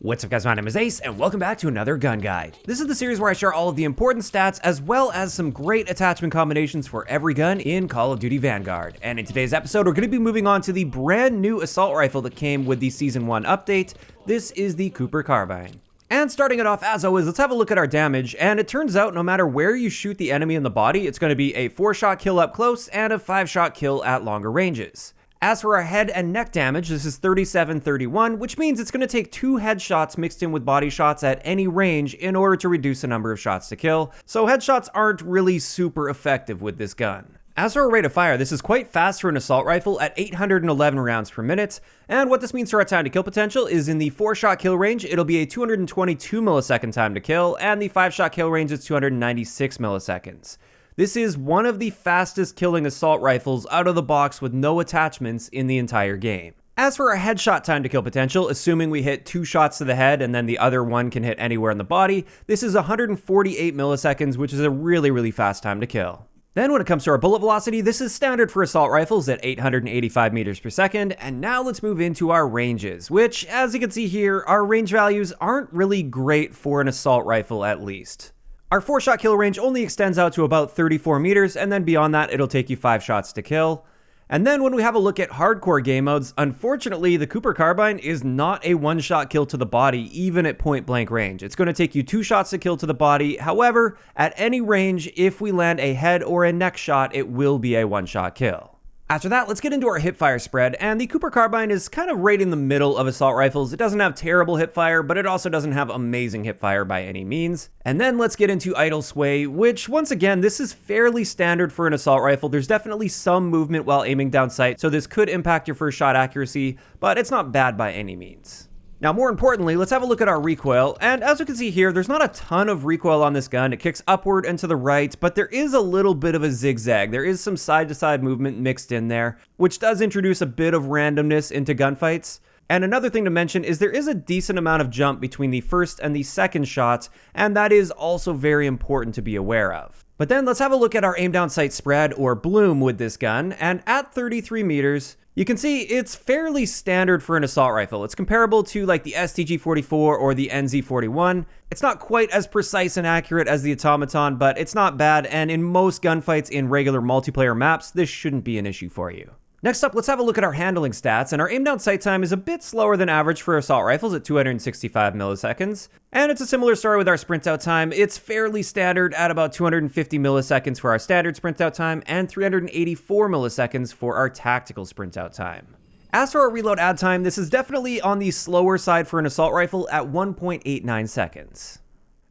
What's up guys, my name is Ace, and welcome back to another gun guide. This is the series where I share all of the important stats as well as some great attachment combinations for every gun in Call of Duty Vanguard. And in today's episode, we're going to be moving on to the brand new assault rifle that came with the Season 1 update. This is the Cooper Carbine. And starting it off, as always, let's have a look at our damage, and it turns out no matter where you shoot the enemy in the body, it's going to be a 4-shot kill up close and a 5-shot kill at longer ranges. As for our head and neck damage, this is 37-31, which means it's going to take 2 headshots mixed in with body shots at any range in order to reduce the number of shots to kill, so headshots aren't really super effective with this gun. As for our rate of fire, this is quite fast for an assault rifle at 811 rounds per minute, and what this means for our time to kill potential is in the 4-shot kill range, it'll be a 222 millisecond time to kill, and the 5-shot kill range is 296 milliseconds. This is one of the fastest killing assault rifles out of the box with no attachments in the entire game. As for our headshot time to kill potential, assuming we hit 2 shots to the head and then the other one can hit anywhere in the body, this is 148 milliseconds, which is a really fast time to kill. Then when it comes to our bullet velocity, this is standard for assault rifles at 885 meters per second, and now let's move into our ranges, which, as you can see here, our range values aren't really great for an assault rifle at least. Our 4-shot kill range only extends out to about 34 meters, and then beyond that, it'll take you 5 shots to kill. And then when we have a look at hardcore game modes, unfortunately, the Cooper Carbine is not a 1-shot kill to the body, even at point-blank range. It's going to take you 2 shots to kill to the body. However, at any range, if we land a head or a neck shot, it will be a 1-shot kill. After that, let's get into our hipfire spread, and the Cooper Carbine is kind of right in the middle of assault rifles. It doesn't have terrible hipfire, but it also doesn't have amazing hipfire by any means. And then let's get into idle sway, which once again, this is fairly standard for an assault rifle. There's definitely some movement while aiming down sight, so this could impact your first shot accuracy, but it's not bad by any means. Now, more importantly, let's have a look at our recoil, and as you can see here, there's not a ton of recoil on this gun. It kicks upward and to the right, but there is a little bit of a zigzag. There is some side-to-side movement mixed in there, which does introduce a bit of randomness into gunfights. And another thing to mention is there is a decent amount of jump between the first and the second shots, and that is also very important to be aware of. But then let's have a look at our aim down sight spread, or bloom, with this gun, and at 33 meters, you can see it's fairly standard for an assault rifle. It's comparable to like the STG-44 or the NZ-41. It's not quite as precise and accurate as the automaton, but it's not bad, and in most gunfights in regular multiplayer maps, this shouldn't be an issue for you. Next up, let's have a look at our handling stats, and our aim down sight time is a bit slower than average for assault rifles at 265 milliseconds. And it's a similar story with our sprint out time. It's fairly standard at about 250 milliseconds for our standard sprint out time and 384 milliseconds for our tactical sprint out time. As for our reload add time, this is definitely on the slower side for an assault rifle at 1.89 seconds.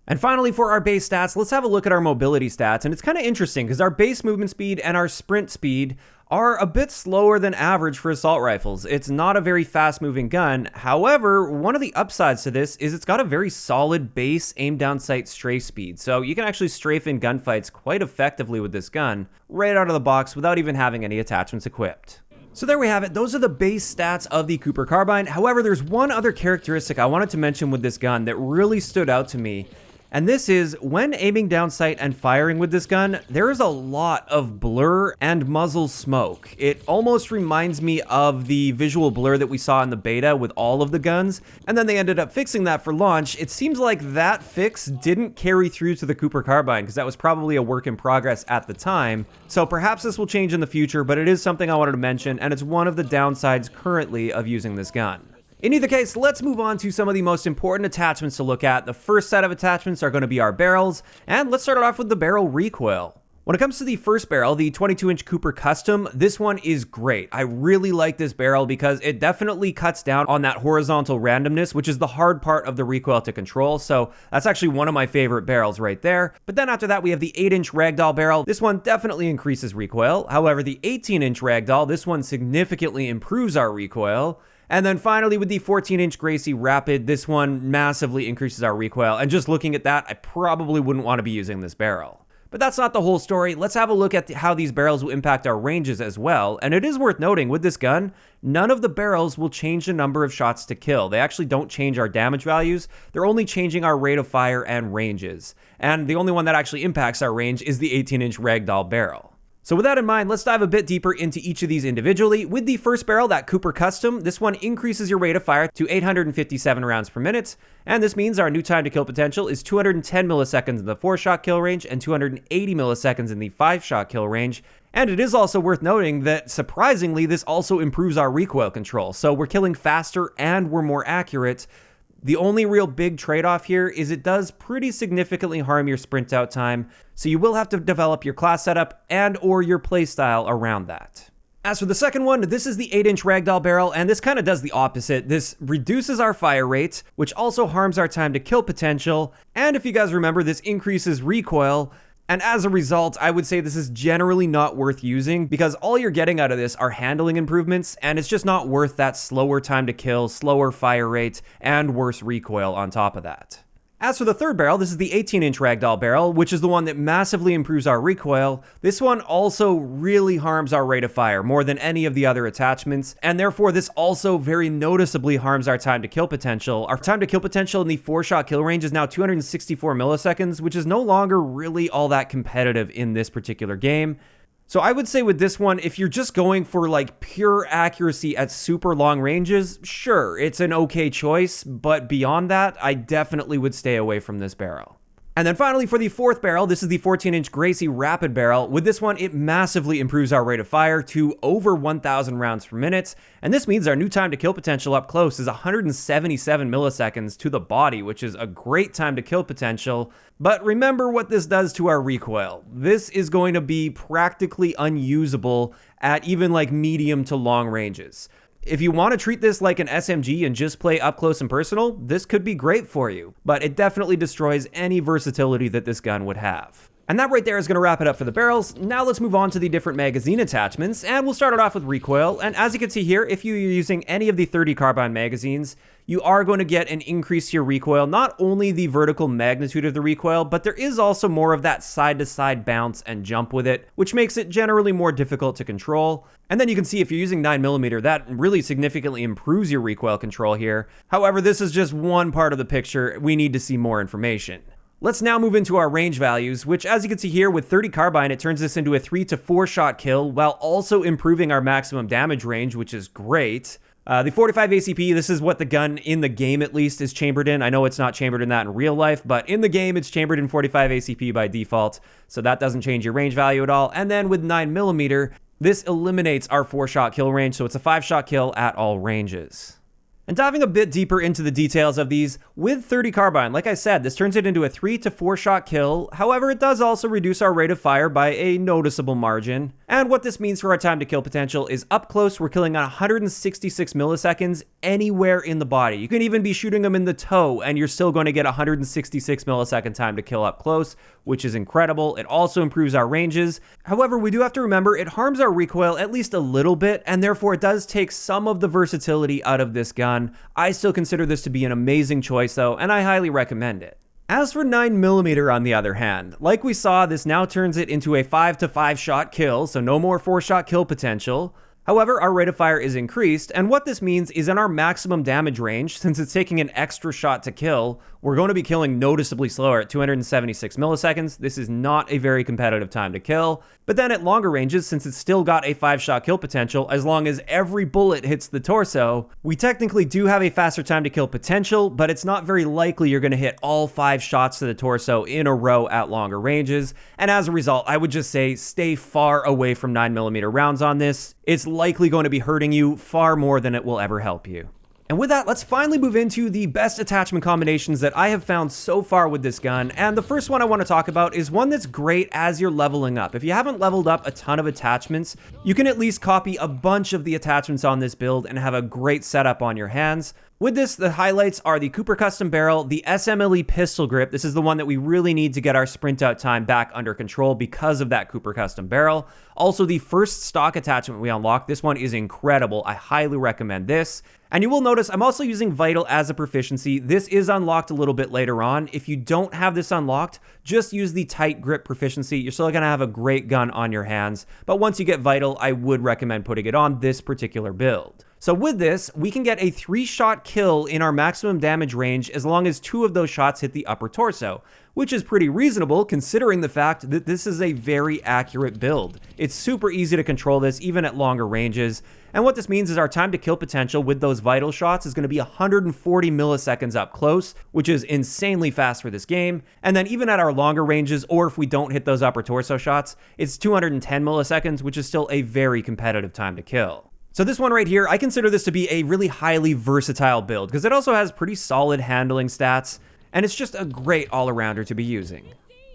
And finally, for our base stats, let's have a look at our mobility stats, and it's kind of interesting because our base movement speed and our sprint speed are a bit slower than average for assault rifles. It's not a very fast-moving gun. However, one of the upsides to this is it's got a very solid base aim-down sight strafe speed, so you can actually strafe in gunfights quite effectively with this gun right out of the box without even having any attachments equipped. So there we have it. Those are the base stats of the Cooper Carbine. However, there's one other characteristic I wanted to mention with this gun that really stood out to me. And this is, when aiming down sight and firing with this gun, there is a lot of blur and muzzle smoke. It almost reminds me of the visual blur that we saw in the beta with all of the guns, and then they ended up fixing that for launch. It seems like that fix didn't carry through to the Cooper Carbine, because that was probably a work in progress at the time. So perhaps this will change in the future, but it is something I wanted to mention, and it's one of the downsides currently of using this gun. In either case, let's move on to some of the most important attachments to look at. The first set of attachments are going to be our barrels, and let's start it off with the barrel recoil. When it comes to the first barrel, the 22-inch Cooper Custom, this one is great. I really like this barrel because it definitely cuts down on that horizontal randomness, which is the hard part of the recoil to control, so that's actually one of my favorite barrels right there. But then after that, we have the 8-inch ragdoll barrel. This one definitely increases recoil. However, the 18-inch ragdoll, this one significantly improves our recoil. And then finally, with the 14-inch Gracie Rapid, this one massively increases our recoil. And just looking at that, I probably wouldn't want to be using this barrel. But that's not the whole story. Let's have a look at how these barrels will impact our ranges as well. And it is worth noting, with this gun, none of the barrels will change the number of shots to kill. They actually don't change our damage values. They're only changing our rate of fire and ranges. And the only one that actually impacts our range is the 18-inch ragdoll barrel. So with that in mind, let's dive a bit deeper into each of these individually. With the first barrel, that Cooper Custom, this one increases your rate of fire to 857 rounds per minute, and this means our new time to kill potential is 210 milliseconds in the 4-shot kill range and 280 milliseconds in the 5-shot kill range. And it is also worth noting that, surprisingly, this also improves our recoil control, so we're killing faster and we're more accurate. The only real big trade-off here is it does pretty significantly harm your sprint out time, so you will have to develop your class setup and or your playstyle around that. As for the second one, this is the 8-inch ragdoll barrel, and this kind of does the opposite. This reduces our fire rate, which also harms our time to kill potential, and if you guys remember, this increases recoil. And as a result, I would say this is generally not worth using because all you're getting out of this are handling improvements, and it's just not worth that slower time to kill, slower fire rate, and worse recoil on top of that. As for the third barrel, this is the 18-inch ragdoll barrel, which is the one that massively improves our recoil. This one also really harms our rate of fire more than any of the other attachments, and therefore this also very noticeably harms our time to kill potential. Our time to kill potential in the 4-shot kill range is now 264 milliseconds, which is no longer really all that competitive in this particular game. So I would say with this one, if you're just going for like pure accuracy at super long ranges, sure, it's an okay choice, but beyond that, I definitely would stay away from this barrel. And then finally, for the fourth barrel, this is the 14-inch Gracie Rapid Barrel. With this one, it massively improves our rate of fire to over 1,000 rounds per minute, and this means our new time to kill potential up close is 177 milliseconds to the body, which is a great time to kill potential. But remember what this does to our recoil. This is going to be practically unusable at even like medium to long ranges. If you want to treat this like an SMG and just play up close and personal, this could be great for you, but it definitely destroys any versatility that this gun would have. And that right there is going to wrap it up for the barrels. Now let's move on to the different magazine attachments, and we'll start it off with recoil. And as you can see here, if you're using any of the 30 carbine magazines, you are going to get an increase to your recoil, not only the vertical magnitude of the recoil, but there is also more of that side-to-side bounce and jump with it, which makes it generally more difficult to control. And then you can see if you're using 9mm, that really significantly improves your recoil control here. However, this is just one part of the picture. We need to see more information. Let's now move into our range values, which as you can see here with 30 carbine, it turns this into a 3 to 4 shot kill while also improving our maximum damage range, which is great. The 45 ACP, this is what the gun in the game at least is chambered in. I know it's not chambered in that in real life, but in the game it's chambered in 45 ACP by default, so that doesn't change your range value at all. And then with 9mm, this eliminates our 4-shot kill range, so it's a 5-shot kill at all ranges. And diving a bit deeper into the details of these, with 30 carbine, like I said, this turns it into a 3 to 4 shot kill. However, it does also reduce our rate of fire by a noticeable margin. And what this means for our time to kill potential is up close, we're killing at 166 milliseconds anywhere in the body. You can even be shooting them in the toe and you're still going to get 166 millisecond time to kill up close, which is incredible. It also improves our ranges. However, we do have to remember it harms our recoil at least a little bit, and therefore it does take some of the versatility out of this gun. I still consider this to be an amazing choice though, and I highly recommend it. As for 9mm on the other hand, like we saw, this now turns it into a 5 to 5 shot kill, so no more 4-shot kill potential. However, our rate of fire is increased, and what this means is in our maximum damage range, since it's taking an extra shot to kill, we're going to be killing noticeably slower at 276 milliseconds. This is not a very competitive time to kill. But then at longer ranges, since it's still got a 5-shot kill potential, as long as every bullet hits the torso, we technically do have a faster time to kill potential, but it's not very likely you're going to hit all 5 shots to the torso in a row at longer ranges. And as a result, I would just say stay far away from 9mm rounds on this. It's likely going to be hurting you far more than it will ever help you. And with that, let's finally move into the best attachment combinations that I have found so far with this gun. And the first one I want to talk about is one that's great as you're leveling up. If you haven't leveled up a ton of attachments, you can at least copy a bunch of the attachments on this build and have a great setup on your hands. With this, the highlights are the Cooper Custom Barrel, the SMLE Pistol Grip. This is the one that we really need to get our sprint out time back under control because of that Cooper Custom Barrel. Also, the first stock attachment we unlocked, this one is incredible. I highly recommend this. And you will notice I'm also using Vital as a proficiency. This is unlocked a little bit later on. If you don't have this unlocked, just use the tight grip proficiency. You're still gonna have a great gun on your hands. But once you get Vital, I would recommend putting it on this particular build. So with this, we can get a 3-shot kill in our maximum damage range as long as 2 of those shots hit the upper torso, which is pretty reasonable considering the fact that this is a very accurate build. It's super easy to control this even at longer ranges, and what this means is our time to kill potential with those vital shots is going to be 140 milliseconds up close, which is insanely fast for this game, and then even at our longer ranges, or if we don't hit those upper torso shots, it's 210 milliseconds, which is still a very competitive time to kill. So this one right here, I consider this to be a really highly versatile build because it also has pretty solid handling stats, and it's just a great all-arounder to be using.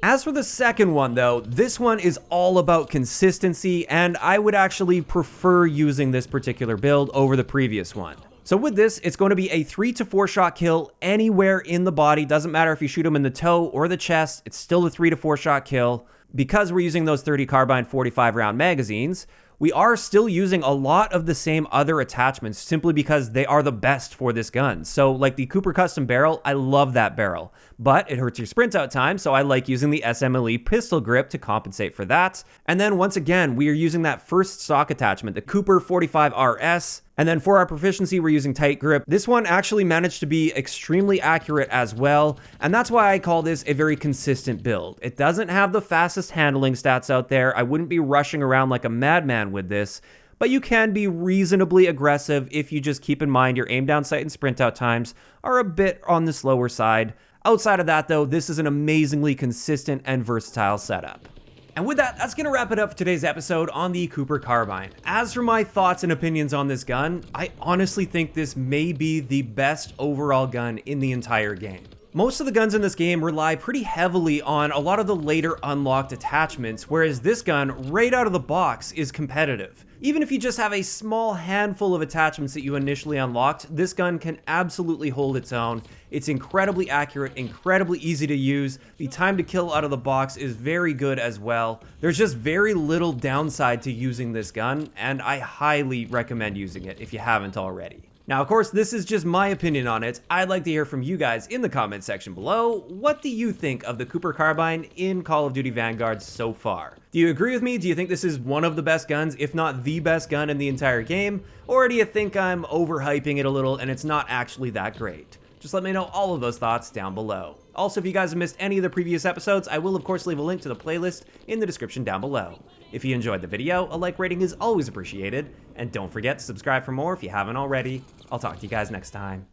As for the second one though, this one is all about consistency, and I would actually prefer using this particular build over the previous one. So with this, it's going to be a 3 to 4 shot kill anywhere in the body. Doesn't matter if you shoot them in the toe or the chest, it's still a 3 to 4 shot kill. Because we're using those 30 carbine 45 round magazines, we are still using a lot of the same other attachments simply because they are the best for this gun. So like the Cooper Custom barrel, I love that barrel, but it hurts your sprint out time, so I like using the SMLE pistol grip to compensate for that. And then once again, we are using that first stock attachment, the Cooper 45 RS. And then for our proficiency, we're using tight grip. This one actually managed to be extremely accurate as well, and that's why I call this a very consistent build. It doesn't have the fastest handling stats out there. I wouldn't be rushing around like a madman with this, but you can be reasonably aggressive if you just keep in mind your aim down sight and sprint out times are a bit on the slower side. Outside of that though, this is an amazingly consistent and versatile setup. And with that, that's going to wrap it up for today's episode on the Cooper Carbine. As for my thoughts and opinions on this gun, I honestly think this may be the best overall gun in the entire game. Most of the guns in this game rely pretty heavily on a lot of the later unlocked attachments, whereas this gun, right out of the box, is competitive. Even if you just have a small handful of attachments that you initially unlocked, this gun can absolutely hold its own. It's incredibly accurate, incredibly easy to use. The time to kill out of the box is very good as well. There's just very little downside to using this gun, and I highly recommend using it if you haven't already. Now, of course, this is just my opinion on it. I'd like to hear from you guys in the comment section below. What do you think of the Cooper Carbine in Call of Duty Vanguard so far? Do you agree with me? Do you think this is one of the best guns, if not the best gun in the entire game? Or do you think I'm overhyping it a little and it's not actually that great? Just let me know all of those thoughts down below. Also, if you guys have missed any of the previous episodes, I will of course leave a link to the playlist in the description down below. If you enjoyed the video, a like rating is always appreciated, and don't forget to subscribe for more if you haven't already. I'll talk to you guys next time.